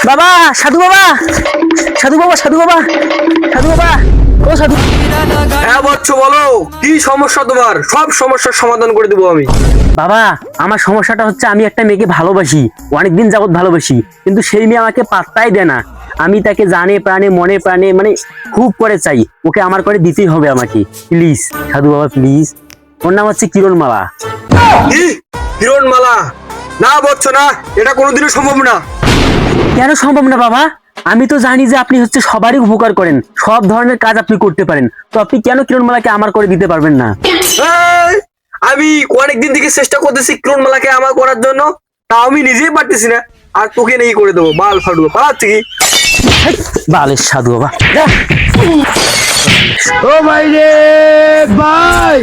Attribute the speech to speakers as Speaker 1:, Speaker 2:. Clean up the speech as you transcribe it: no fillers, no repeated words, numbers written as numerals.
Speaker 1: বাবা, সাধু বাবা, সাধু বাবা, সাধু বাবা, সাধু বাবা, ও সাধু।
Speaker 2: হ্যাঁ বচ্চ, বলো কি সমস্যা তোমার? সব সমস্যার সমাধান করে দেবো আমি।
Speaker 1: বাবা, আমার সমস্যাটা হচ্ছে আমি একটা মেয়েকে ভালোবাসি, অনেকদিন যাবত ভালোবাসি, কিন্তু সেই মেয়ে আমাকে পাত্তাই দেয় না। আমি তাকে জানে প্রাণে মনে প্রাণে মানে খুব করে চাই, ওকে আমার করে দিতেই হবে আমাকে। প্লিজ সাধু বাবা, প্লিজ। ওর নাম হচ্ছে কিরণমালা।
Speaker 2: কি? কিরণমালা? না বচ্চ, না, এটা কোনোদিনও সম্ভব না।
Speaker 1: কেন সম্ভব না বাবা? আমি তো জানি যে আপনি হচ্ছে সবারই উপকার করেন, সব ধরনের কাজ আপনি করতে পারেন, তো আপনি কেন কিরণমালাকে আমার করে দিতে পারবেন না?
Speaker 2: এই, আমি অনেকদিন থেকে চেষ্টা করতেছি কিরণমালাকে আমার করার জন্য, তা আমি নিজেই পারতেছি না, আর তোকে নেই করে দেবো। বাল ফাটুয়া পালাচ্ছি কি?
Speaker 1: হেই, বালের সাধু বাবা, যা।
Speaker 3: ও ভাই রে ভাই,